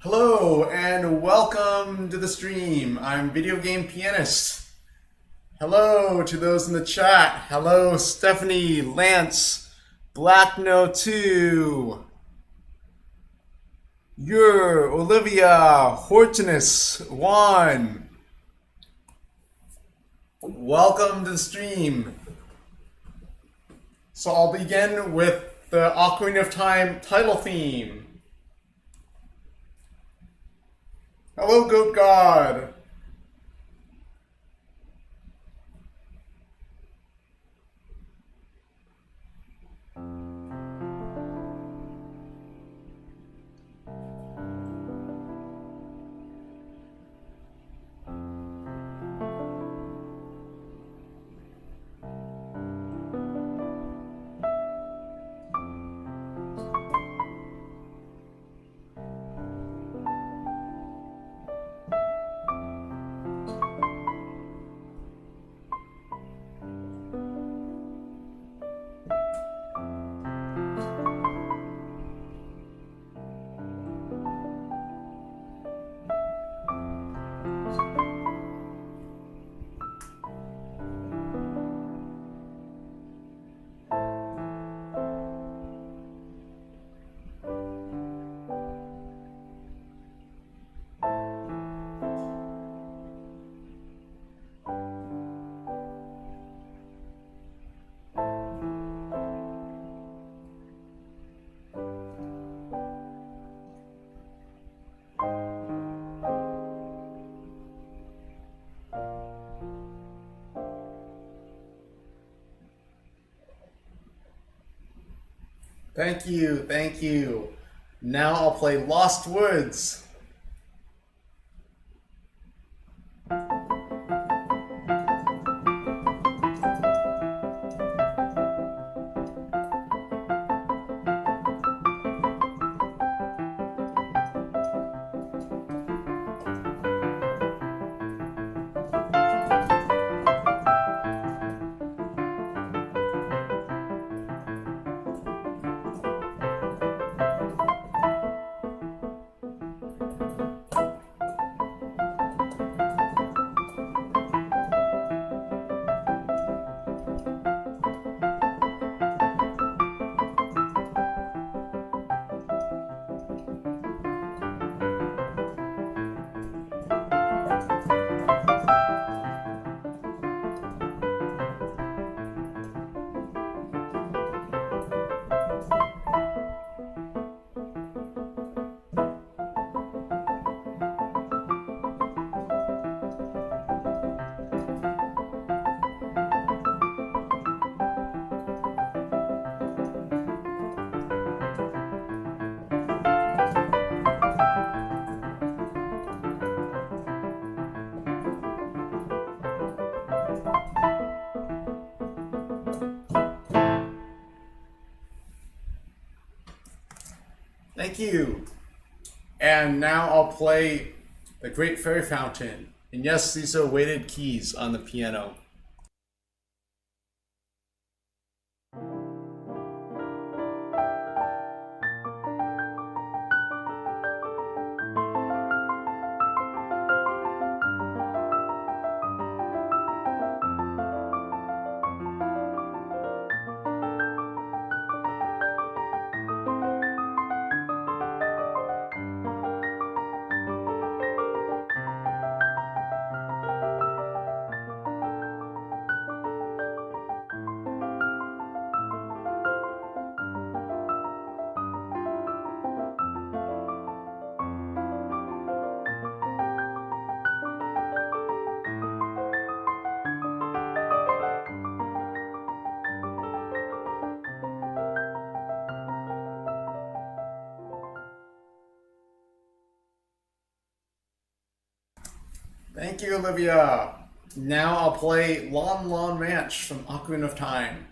Hello and welcome to the stream. I'm Video Game Pianist. Hello to those in the chat. Hello Stephanie, Lance, Blackno2, Ur, Olivia, Hortenus, Juan. Welcome to the stream. So I'll begin with the Ocarina of Time title theme. Hello, Goat God. Thank you, thank you. Now I'll play Lost Woods. Thank you. And now I'll play The Great Fairy Fountain. And yes, these are weighted keys on the piano. Thank you, Olivia. Now I'll play Lon Lon Ranch from Ocarina of Time.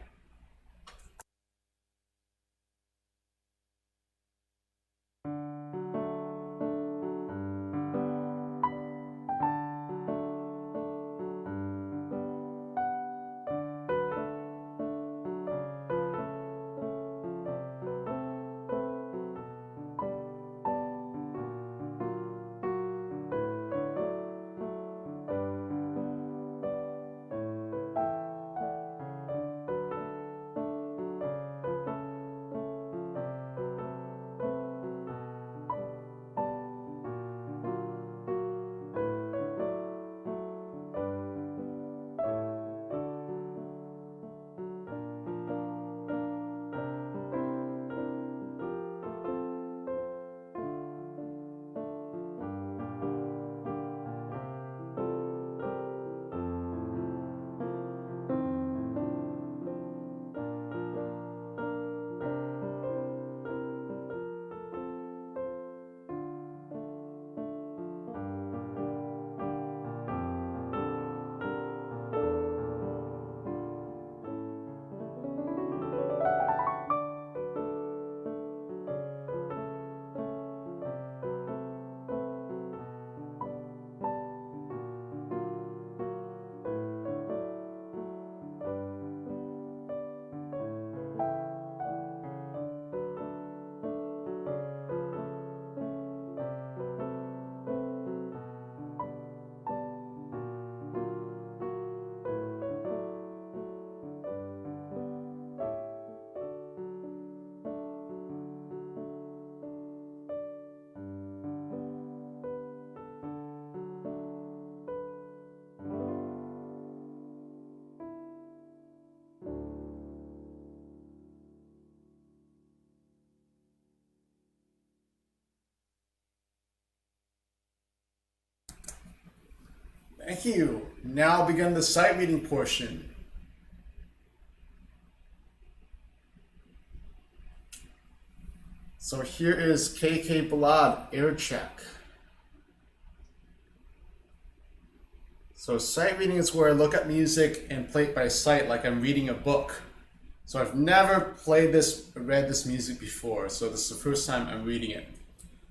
Thank you. Now begin the sight reading portion. So here is KK Ballad Air Check. So sight reading is where I look at music and play it by sight like I'm reading a book. So I've never read this music before, so this is the first time I'm reading it.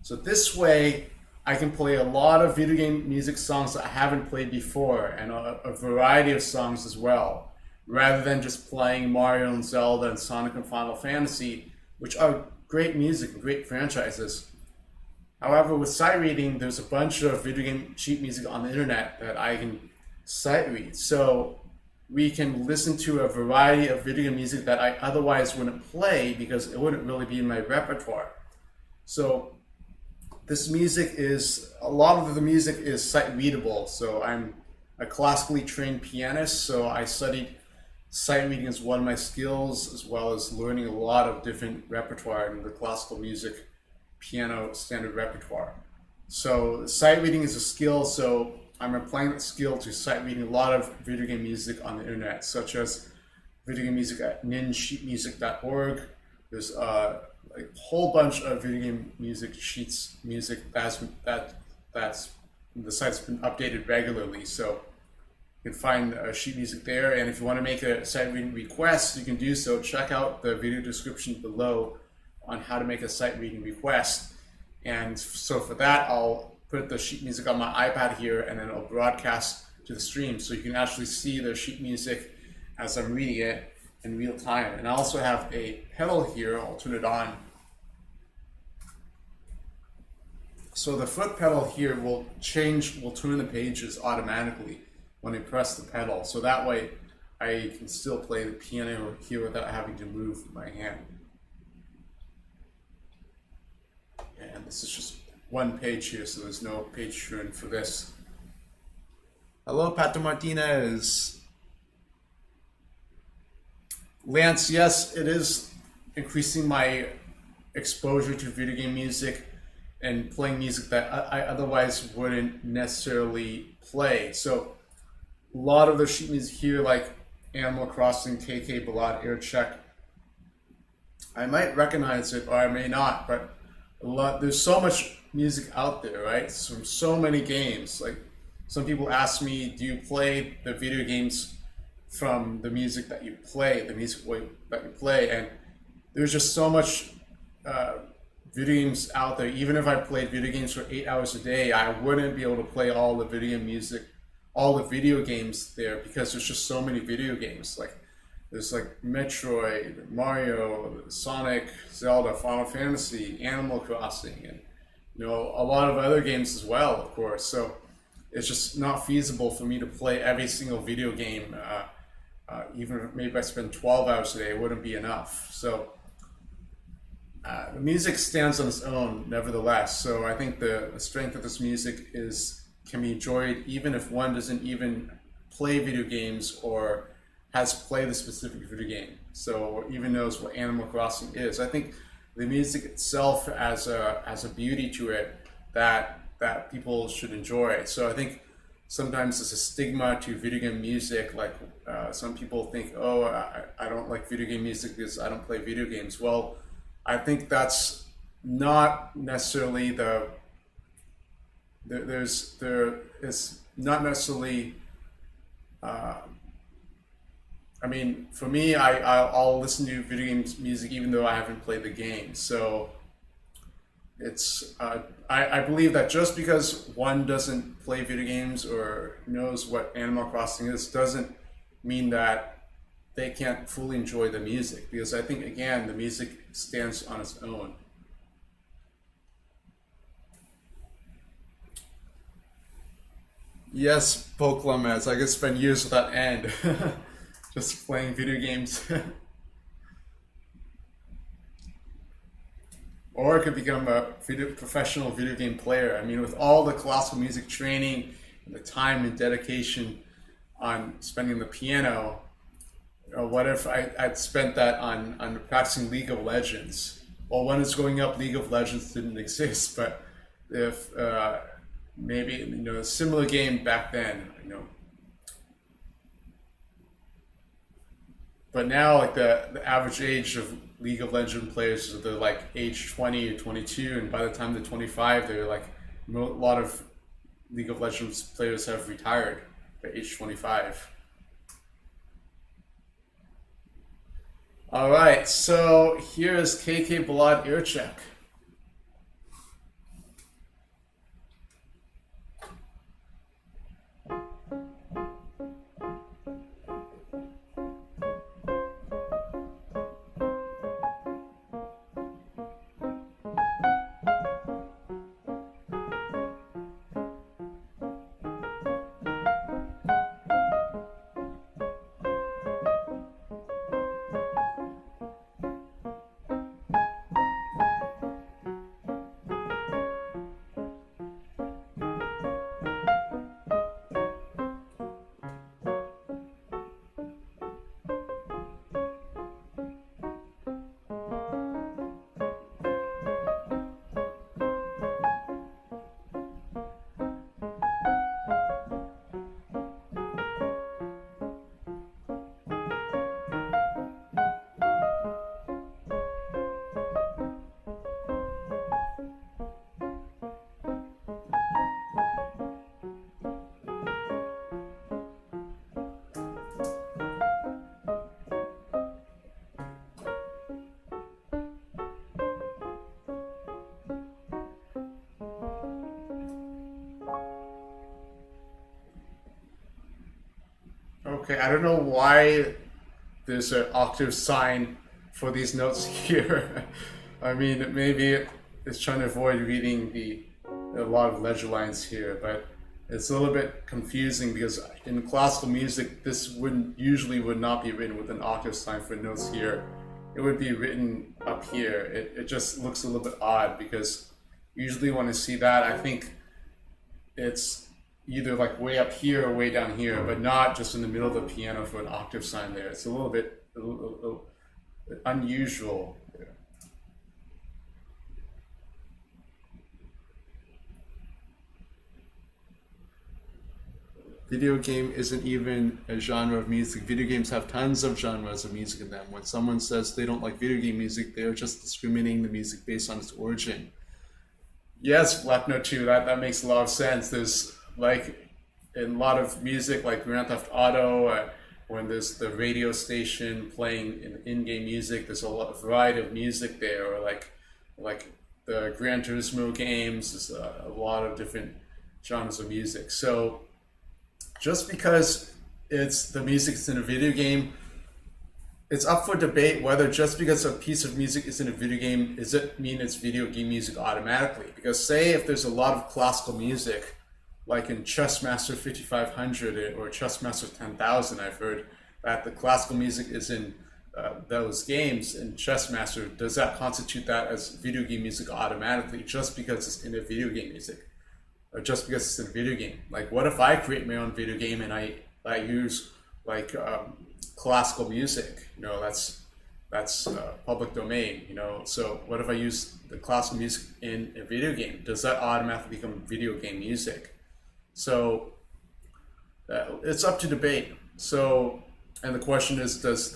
So this way, I can play a lot of video game music songs that I haven't played before, and a variety of songs as well, rather than just playing Mario and Zelda and Sonic and Final Fantasy, which are great music and great franchises. However, with sight reading, there's a bunch of video game sheet music on the internet that I can sight read. So we can listen to a variety of video game music that I otherwise wouldn't play because it wouldn't really be in my repertoire. So this music is, a lot of the music is sight readable. So I'm a classically trained pianist, so I studied sight reading as one of my skills, as well as learning a lot of different repertoire in the classical music piano standard repertoire. So sight reading is a skill, so I'm applying that skill to sight reading a lot of video game music on the internet, such as video game music at NinSheetMusic.org. There's a whole bunch of video game music that's the site's been updated regularly, so you can find sheet music there. And if you want to make a sight reading request, you can do so. Check out the video description below on how to make a sight reading request. And so for that, I'll put the sheet music on my iPad here, and then I'll broadcast to the stream, so you can actually see the sheet music as I'm reading it in real time. And I also have a pedal here. I'll turn it on. So the foot pedal here will turn the pages automatically when I press the pedal. So that way I can still play the piano here without having to move my hand. And this is just one page here, so there's no page turn for this. Hello, Pato Martinez. Lance, yes, it is increasing my exposure to video game music and playing music that I otherwise wouldn't necessarily play. So a lot of the sheet music here, like Animal Crossing, KK Ballad, Air Check, I might recognize it or I may not, but there's so much music out there, right? From so many games. Like, some people ask me, do you play the video games from the music that you play, and there's just so much video games out there. Even if I played video games for 8 hours a day, I wouldn't be able to play all the video games there, because there's just so many video games. Like, there's like Metroid, Mario, Sonic, Zelda, Final Fantasy, Animal Crossing, and a lot of other games as well, of course. So it's just not feasible for me to play every single video game. Even if maybe I spend 12 hours a day, it wouldn't be enough. So the music stands on its own, nevertheless. So I think the strength of this music can be enjoyed even if one doesn't even play video games or has played the specific video game. So even knows what Animal Crossing is. I think the music itself has a beauty to it that people should enjoy. So I think sometimes it's a stigma to video game music. Like some people think, oh, I don't like video game music because I don't play video games. Well, I think that's not necessarily there is not necessarily. I mean, for me, I'll listen to video games music even though I haven't played the game. So it's I believe that just because one doesn't play video games or knows what Animal Crossing is doesn't mean that they can't fully enjoy the music, because I think, again, the music stands on its own. Yes, Pokemon, I could spend years without end just playing video games. Or I could become a professional video game player. I mean, with all the classical music training and the time and dedication on spending the piano, what if I'd spent that on practicing League of Legends? Well, when it's growing up, League of Legends didn't exist, but if maybe, a similar game back then, But now, like the average age of League of Legends players, they're like age 20 or 22, and by the time they're 25, they're like a lot of League of Legends players have retired by age 25. All right, so here's KK Balad ear check. Okay, I don't know why there's an octave sign for these notes here. I mean, maybe it's trying to avoid reading a lot of ledger lines here, but it's a little bit confusing because in classical music, this would not be written with an octave sign for notes here. It would be written up here. It just looks a little bit odd because usually when I see that, I think it's either like way up here or way down here, but not just in the middle of the piano for an octave sign there. It's a little bit unusual. Video game isn't even a genre of music. Video games have tons of genres of music in them. When someone says they don't like video game music, they're just discriminating the music based on its origin. Yes, Black Note 2, that makes a lot of sense. There's like in a lot of music like Grand Theft Auto, when there's the radio station playing in-game music, there's a variety of music there, or like the Gran Turismo games, there's a lot of different genres of music. So just because the music is in a video game, it's up for debate whether just because a piece of music is in a video game, does it mean it's video game music automatically? Because say if there's a lot of classical music, like in Chessmaster 5500 or Chessmaster 10,000, I've heard that the classical music is in those games in Chessmaster. Does that constitute that as video game music automatically just because it's in a video game music? Or just because it's in a video game? Like what if I create my own video game and I use like classical music? That's public domain, So what if I use the classical music in a video game? Does that automatically become video game music? So it's up to debate. So, and the question is, does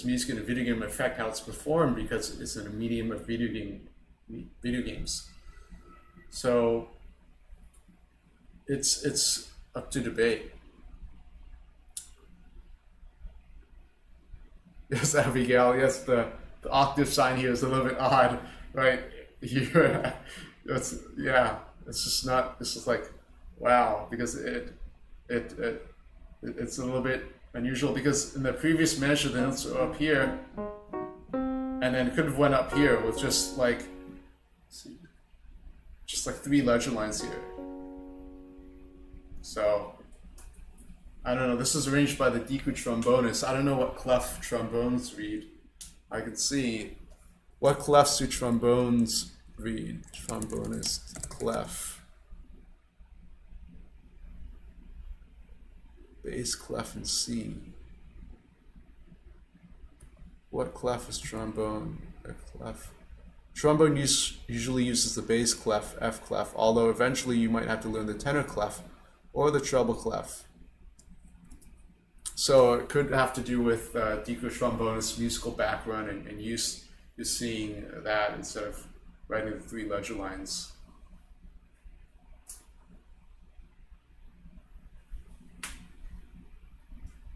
music in a video game affect how it's performed because it's in a medium of video games? So it's up to debate. Yes, Abigail. Yes, the octave sign here is a little bit odd, right? Here, it's just not. It's just like, wow, because it's a little bit unusual because in the previous measure the notes are up here, and then it could have went up here with just like 3 ledger lines here. So I don't know. This is arranged by the Deku trombonist. I don't know what clef trombones read. I can see what clefs do trombones read. Trombonist clef. Bass clef and C. What clef is trombone? A clef. Trombone usually uses the bass clef, F clef, although eventually you might have to learn the tenor clef or the treble clef. So it could have to do with Dico trombonist's musical background and use to seeing that instead of writing the 3 ledger lines.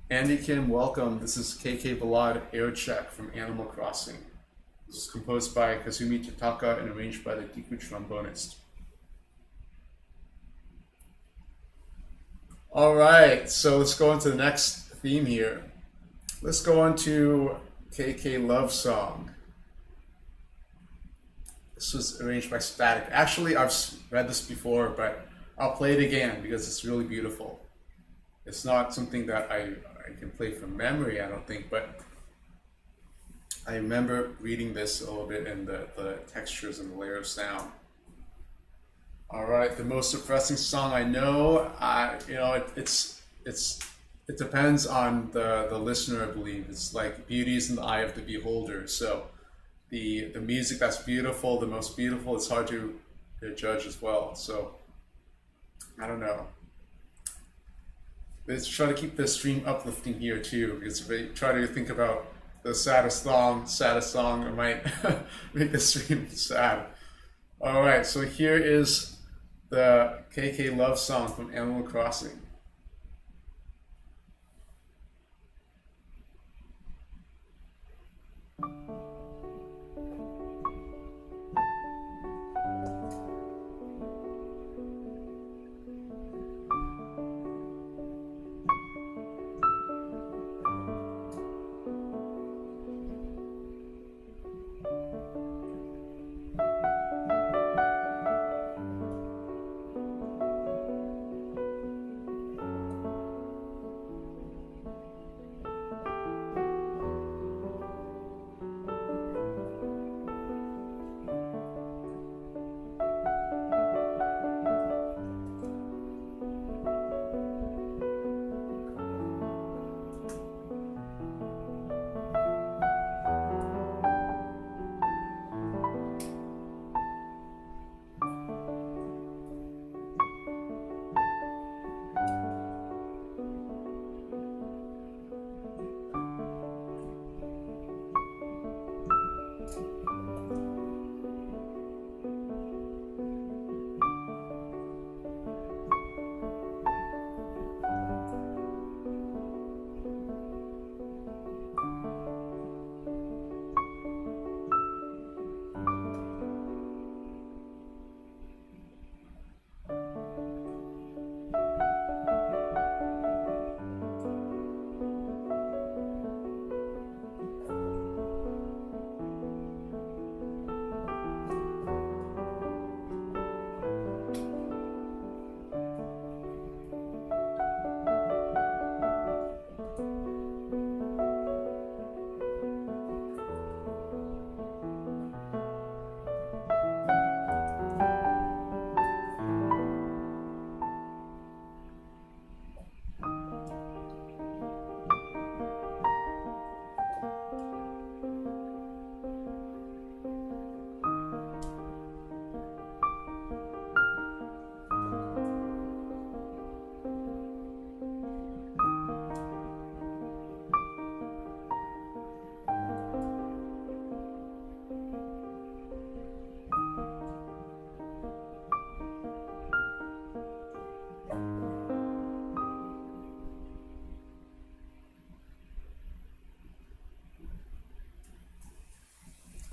Andy Kim, welcome. This is KK Ballad Air Check from Animal Crossing. This is composed by Kazumi Tataka and arranged by the Diku trombonist. All right, so let's go on to the next theme here. Let's go on to KK Love Song. This was arranged by Static. Actually, I've read this before, but I'll play it again because it's really beautiful. It's not something that I can play from memory, I don't think, but I remember reading this a little bit in the textures and the layer of sound. All right, the most depressing song I know, it depends on the listener, I believe. It's like beauty is in the eye of the beholder. So the music that's beautiful, the most beautiful, it's hard to judge as well. So I don't know. Let's try to keep the stream uplifting here too, because if I try to think about the saddest song, I might make the stream sad. All right, so here is the KK Love Song from Animal Crossing.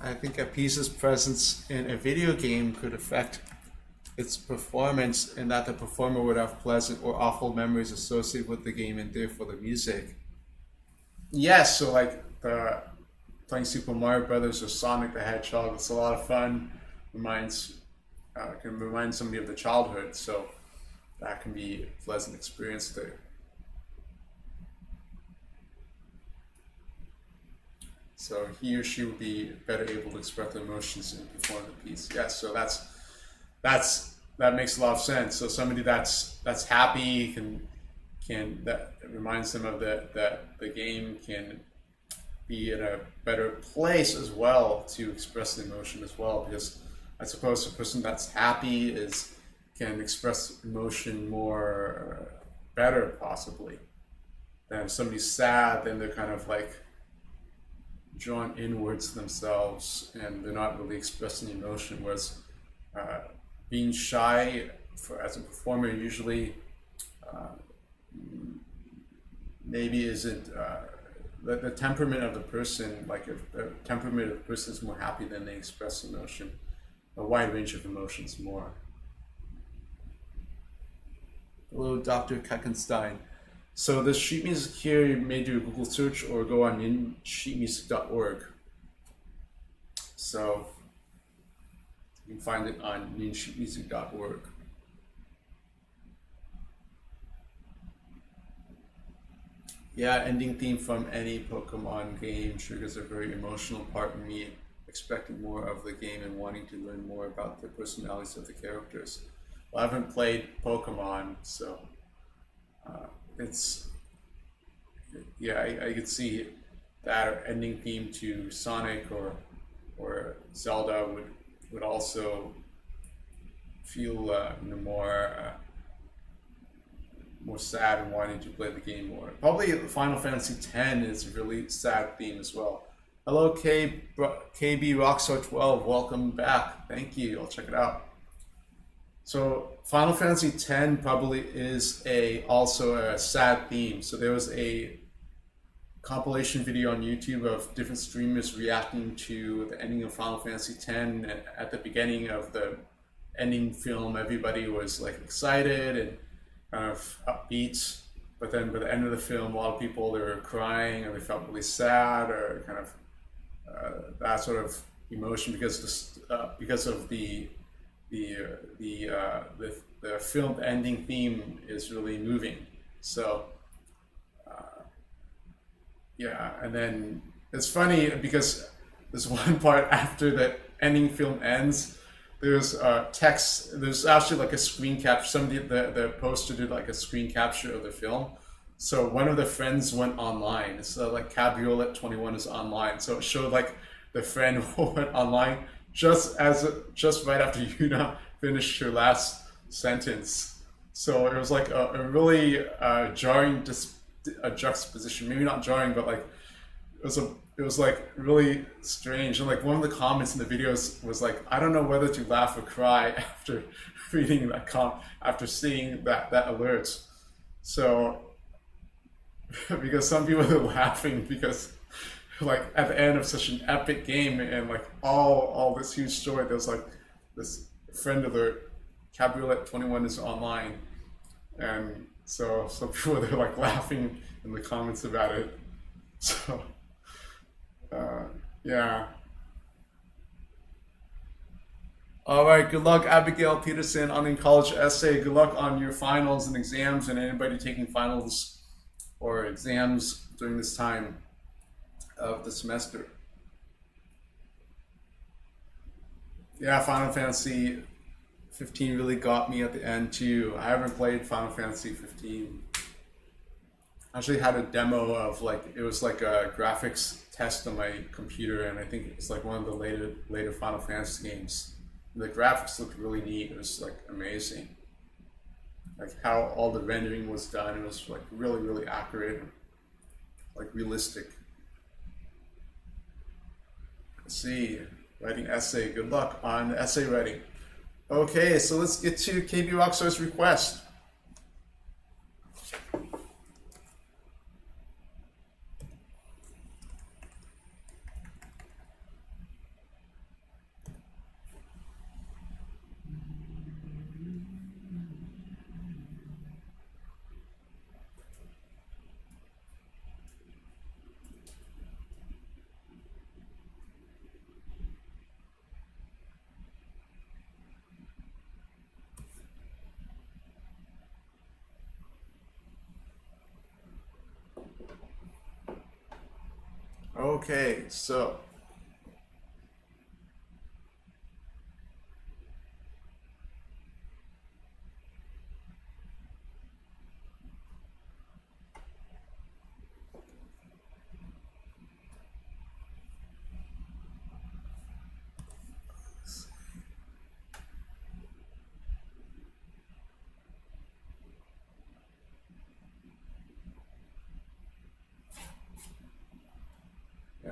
I think a piece's presence in a video game could affect its performance, in that the performer would have pleasant or awful memories associated with the game and therefore the music. Yes, so like playing Super Mario Brothers or Sonic the Hedgehog, it's a lot of fun. Can remind somebody of the childhood, so that can be a pleasant experience there. So he or she would be better able to express their emotions and perform the piece. Yes, so that makes a lot of sense. So somebody that's happy that reminds them of the game, can be in a better place as well to express the emotion as well, because I suppose a person that's happy can express emotion more better possibly than if somebody's sad. Then they're kind of like drawn inwards themselves and they're not really expressing emotion, whereas being shy as a performer usually maybe isn't the temperament of the person. Like if the temperament of the person is more happy, then they express emotion, a wide range of emotions more. Hello, Dr. Keckenstein. So the sheet music here, you may do a Google search or go on NinSheetMusic.org. So you can find it on NinSheetMusic.org. Yeah, ending theme from any Pokemon game triggers a very emotional part in me, expecting more of the game and wanting to learn more about the personalities of the characters. Well, I haven't played Pokemon, so I could see that ending theme to Sonic or Zelda would also feel more sad and wanting to play the game more. Probably Final Fantasy X is a really sad theme as well. Hello, KB Rockstar 12, welcome back. Thank you. I'll check it out. So Final Fantasy X probably is also a sad theme. So there was a compilation video on YouTube of different streamers reacting to the ending of Final Fantasy X. At the beginning of the ending film, everybody was like excited and kind of upbeat, but then by the end of the film, a lot of people, they were crying or they felt really sad or kind of that sort of emotion because of the filmed ending theme is really moving. So and then it's funny because there's one part after the ending film ends. There's text. There's actually like a screen capture. Somebody, the poster did like a screen capture of the film. So one of the friends went online. So like Cabriolet 21 is online. So it showed like the friend who went online just right after Yuna finished her last sentence. So it was like a really jarring juxtaposition. Maybe not jarring, but like it was like really strange. And like one of the comments in the videos was like, I don't know whether to laugh or cry after reading that after seeing that alert. So because some people are laughing because like at the end of such an epic game and like all this huge story, there's like this friend alert, Cabriolet 21 is online, and so some people are like laughing in the comments about it. So yeah. All right, good luck, Abigail Peterson, on the college essay. Good luck on your finals and exams, and anybody taking finals or exams during this time of the semester. Yeah, Final Fantasy 15 really got me at the end too. I haven't played Final Fantasy 15. I actually had a demo of it was like a graphics test on my computer, and I think it's like one of the later Final Fantasy games. The graphics looked really neat. It was like amazing, like how all the rendering was done. It was like really accurate, like realistic. Let's see, writing essay. Good luck on the essay writing. Okay, so let's get to KB Rockstar's request. Okay, so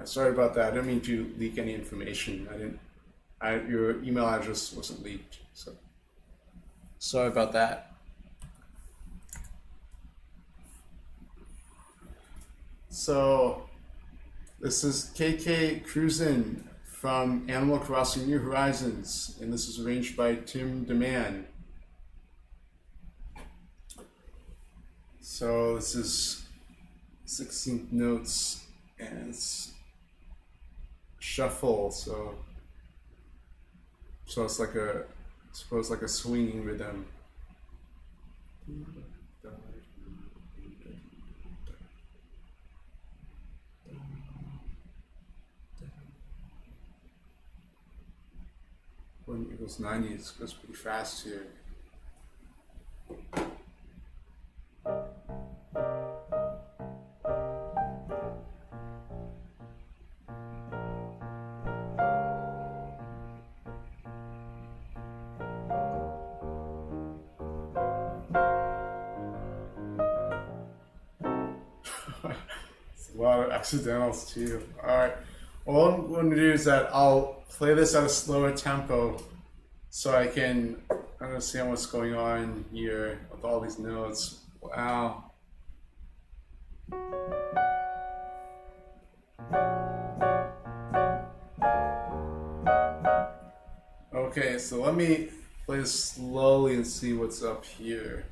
Sorry about that. I didn't mean to leak any information. Your email address wasn't leaked, so sorry about that. So this is KK Cruisin from Animal Crossing New Horizons, and this is arranged by Tim DeMann. So this is 16th notes, and it's shuffle, so it's like I suppose like a swinging rhythm. When it goes 90s, it goes pretty fast here. It's a lot of accidentals too. Alright. Well, what I'm going to do is that I'll play this at a slower tempo so I can understand what's going on here with all these notes. Wow. Okay, so let me play this slowly and see what's up here.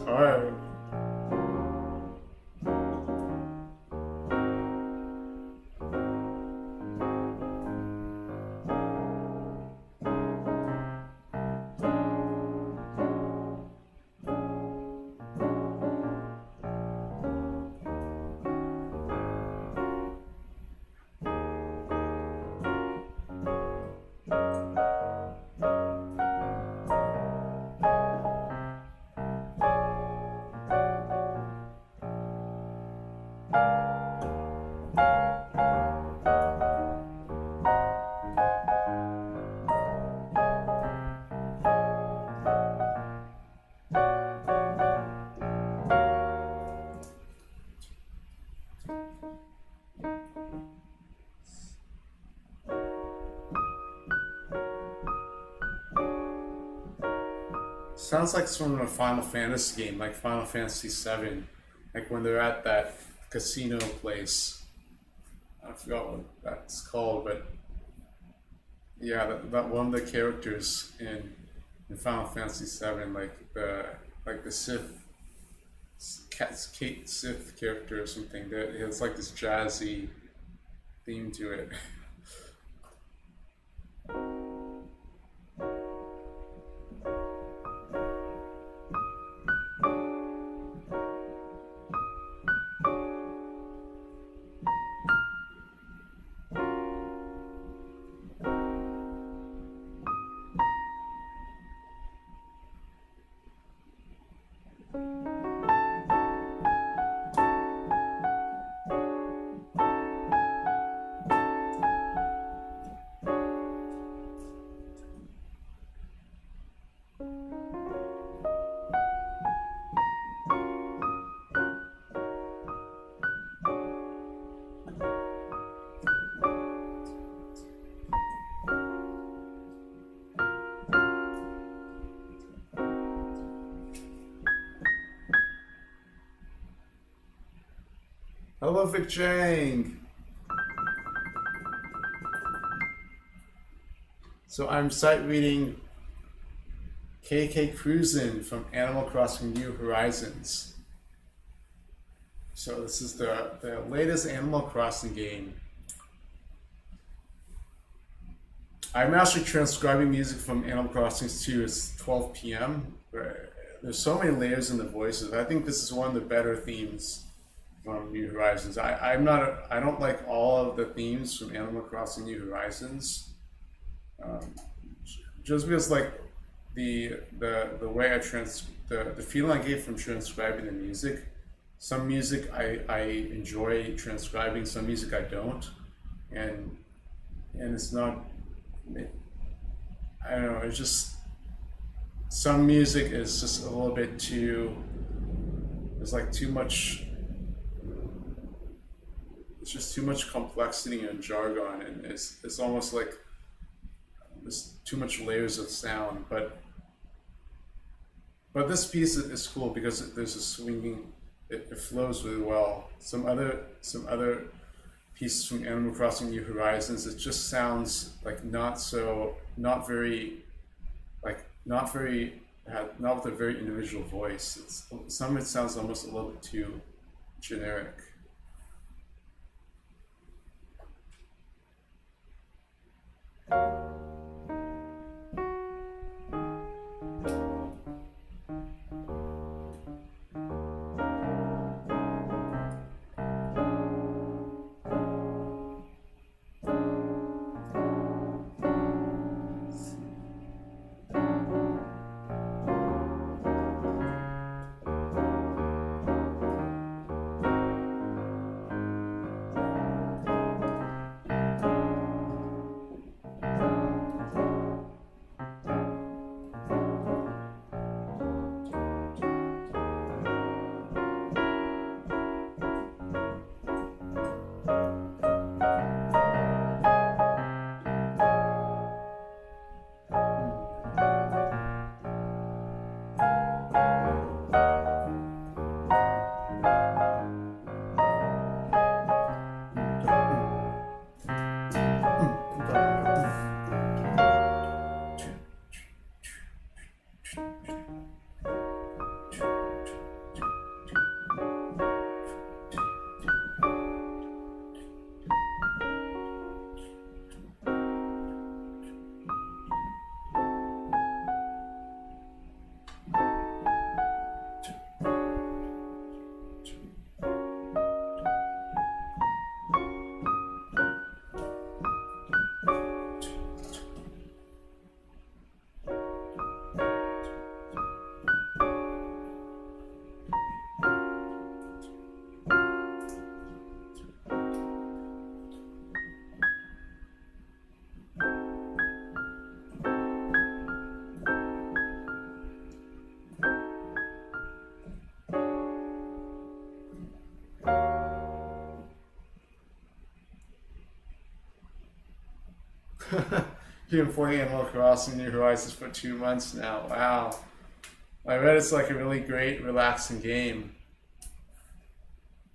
Alright. sounds like it's from a Final Fantasy game, like Final Fantasy VII, like when they're at that casino place. I forgot what that's called, but yeah, that one of the characters in Final Fantasy VII, like the Sith character or something. That it's like this jazzy theme to it. Hello, Vic Chang. So I'm sight reading KK Cruisin from Animal Crossing New Horizons. So this is the latest Animal Crossing game. I'm actually transcribing music from Animal Crossing 2. It's 12 p.m. There's so many layers in the voices. I think this is one of the better themes from New Horizons. I don't like all of the themes from Animal Crossing New Horizons. Just because like the way the feeling I get from transcribing the music. Some music I enjoy transcribing, some music I don't, and it's not. I don't know. It's just some music is just a little bit too. There's like too much. It's just too much complexity and jargon, and it's almost like there's too much layers of sound. But this piece is cool because there's a swinging. It flows really well. Some other pieces from Animal Crossing New Horizons, it just sounds like not with a very individual voice. Some of it sounds almost a little bit too generic. You've been playing Animal Crossing New Horizons for 2 months now. Wow. I read it's like a really great, relaxing game.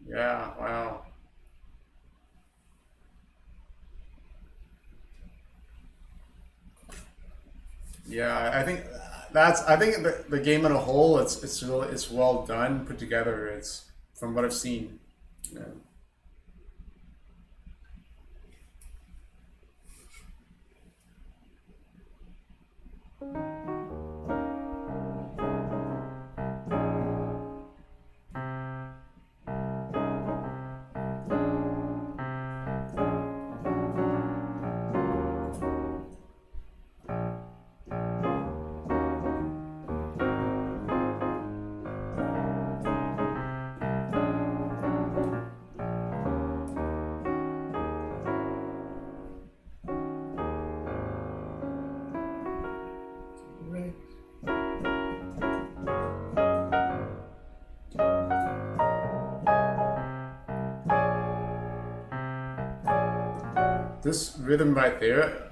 Yeah, wow. Yeah, I think the game on a whole, it's well done, put together. It's from what I've seen. Yeah. Right. This rhythm right there,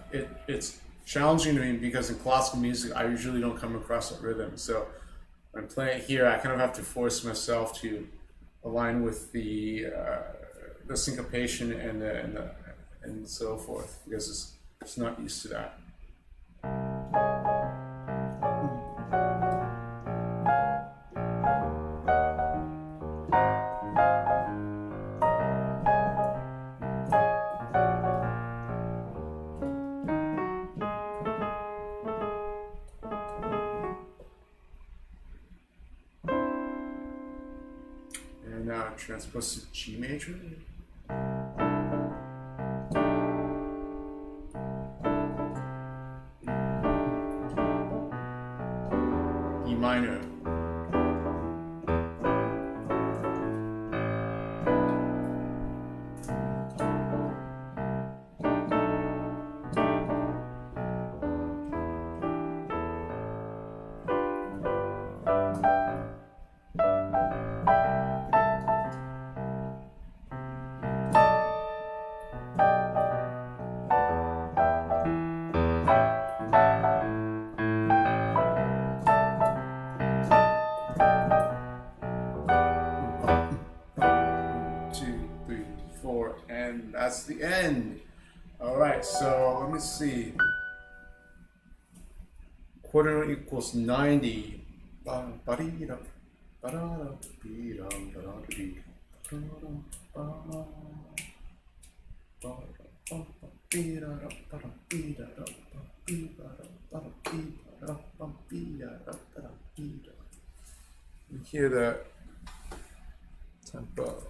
it's challenging to me because in classical music, I usually don't come across that rhythm. So when I'm playing it here, I kind of have to force myself to align with the syncopation and so forth because it's not used to that. And now transpose to G major. E minor. And that's the end. All right, so let me see. Quarter note equals 90. You hear that tempo.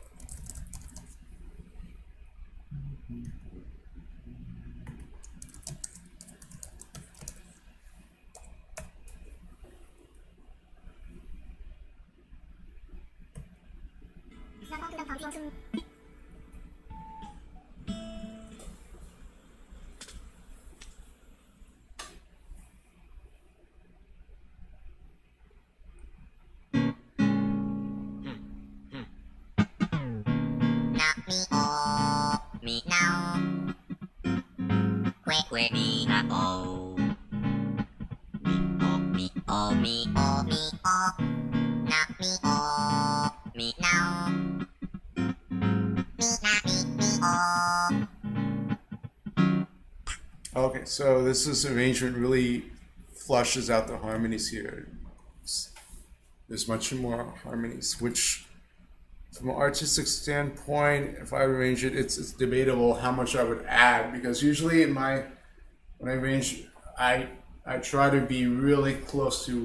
Me now, quick me oh, me oh me oh me oh, not me oh me now, me not me oh. Okay, so this arrangement really flushes out the harmonies here. There's much more harmonies, which from an artistic standpoint, if I arrange it, it's debatable how much I would add because usually when I arrange, I try to be really close to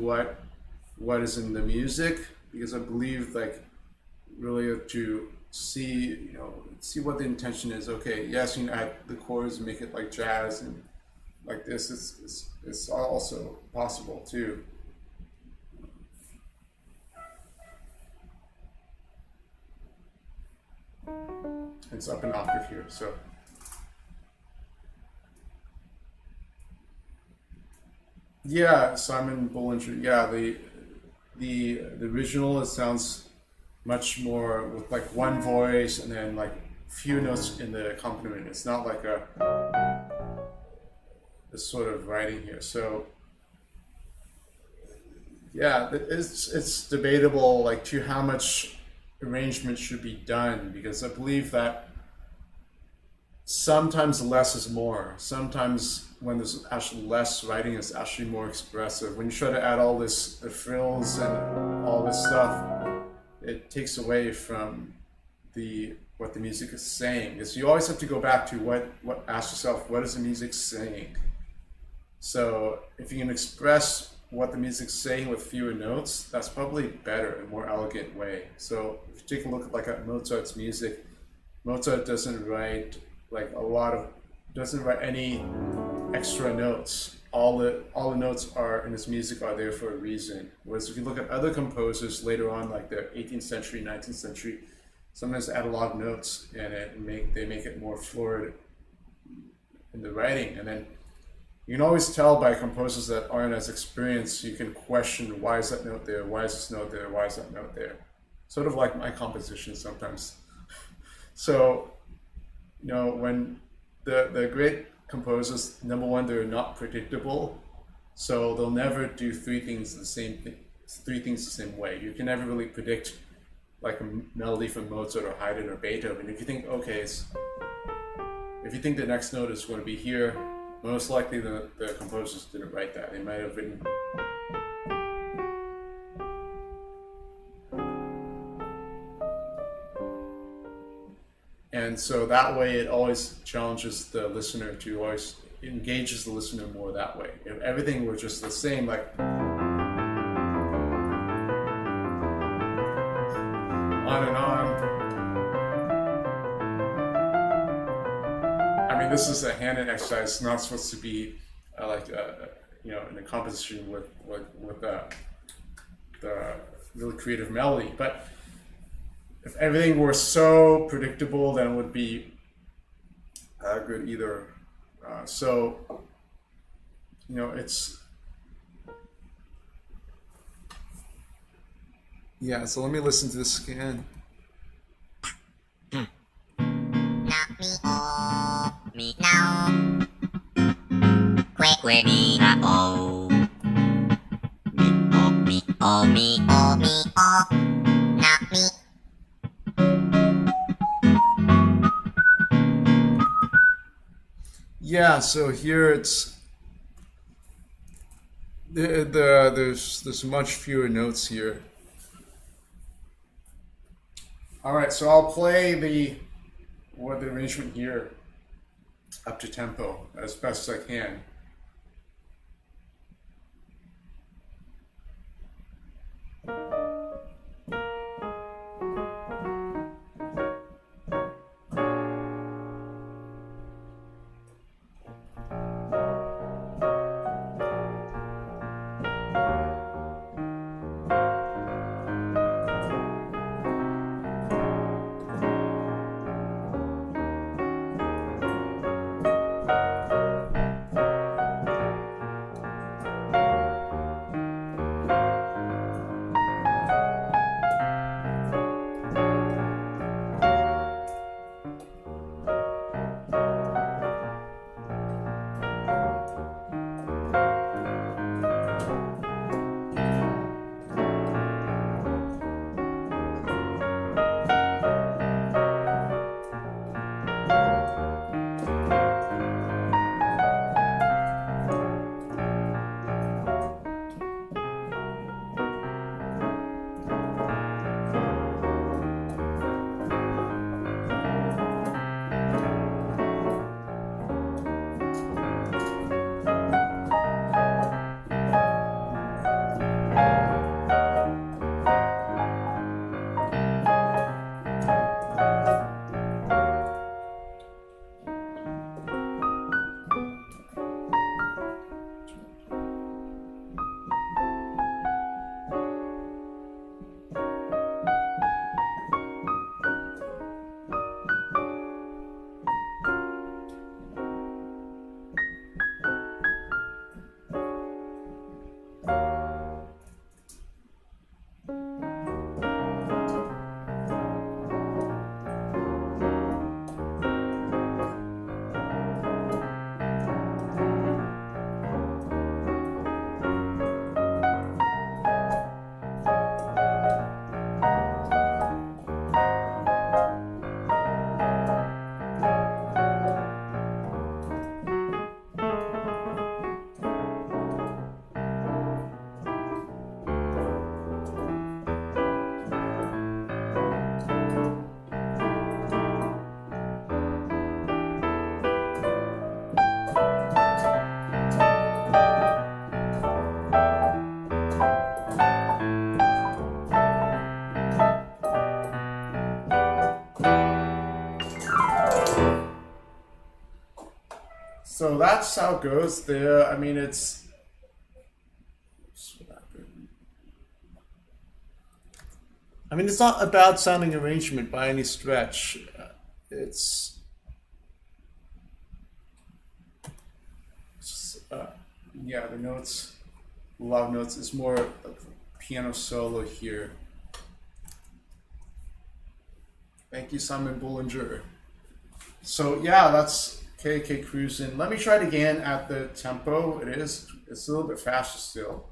what is in the music because I believe like really to see what the intention is. Okay, yes, add the chords, make it like jazz and like this. It's also possible too. It's up an octave here, so. Yeah, Simon Bollinger. Yeah, the original, it sounds much more with like one voice and then like few notes in the accompaniment. It's not like this sort of writing here. So Yeah, it's debatable like to how much arrangement should be done, because I believe that sometimes less is more. Sometimes when there's actually less writing, it's actually more expressive. When you try to add all this the frills and all this stuff, it takes away from the what the music is saying. Because you always have to go back to what ask yourself, what is the music saying? So if you can express what the music's saying with fewer notes, that's probably better and more elegant way. So if you take a look at like at Mozart's music, Mozart doesn't write doesn't write any extra notes. All the notes are in his music are there for a reason. Whereas if you look at other composers later on, like the 18th century, 19th century, sometimes add a lot of notes and they make it more fluid in the writing. And then you can always tell by composers that aren't as experienced, you can question, why is that note there? Why is this note there? Why is that note there? Sort of like my composition sometimes. So, when the great composers, number one, they're not predictable. So they'll never do three things the same way. You can never really predict like a melody from Mozart or Haydn or Beethoven. If you think, if you think the next note is going to be here, most likely the composers didn't write that. They might have written. And so that way it always challenges the listener to always engages the listener more that way. If everything were just the same, like on and on. I mean, this is a hand-in exercise. It's not supposed to be in a composition with the really creative melody. But if everything were so predictable, then it would be good either. It's. Yeah, so let me listen to this again. Me now. Quick, me oh. Me oh. Not me. Yeah, so here it's there's much fewer notes here. All right, so I'll play the arrangement here up to tempo as best as I can. So that's how it goes there. I mean, it's not a bad sounding arrangement by any stretch. It's yeah, the notes, a lot of notes. It's more of a piano solo here. Thank you, Simon Bollinger. So yeah, that's KK Cruisin. Let me try it again at the tempo. It's a little bit faster still.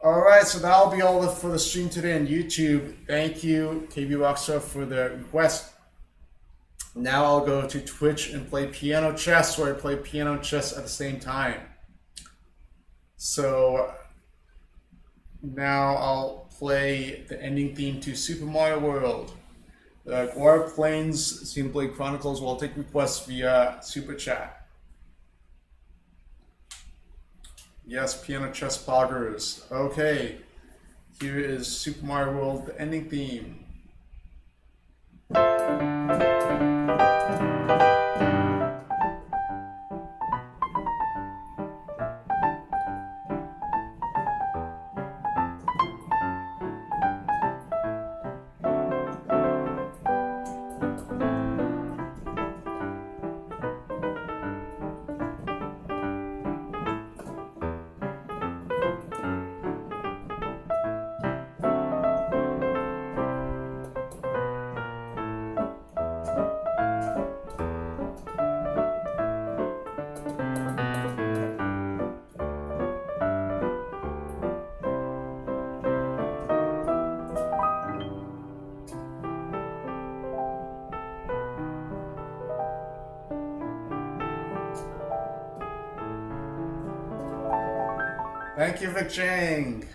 Alright, so that'll be all for the stream today on YouTube. Thank you, KB Rockstar, for the request. Now I'll go to Twitch and play piano chess, where I play piano chess at the same time. So now I'll play the ending theme to Super Mario World. The Guar Plains Xenoblade Chronicles will take requests via Super Chat. Yes, piano chess bloggers. Okay, here is Super Mario World, the ending theme. Thank you, Vic Jang.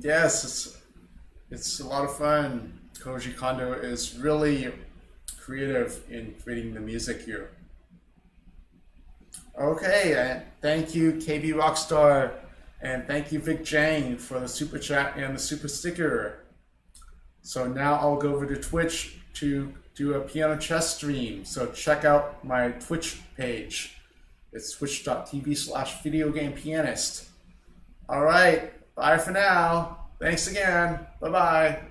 Yes, it's a lot of fun. Koji Kondo is really creative in creating the music here. Okay, and thank you KB Rockstar, and thank you Vic Jang for the super chat and the super sticker. So now I'll go over to Twitch to do a piano chess stream. So check out my Twitch page. It's twitch.tv/videogamepianist. All right, bye for now. Thanks again. Bye-bye.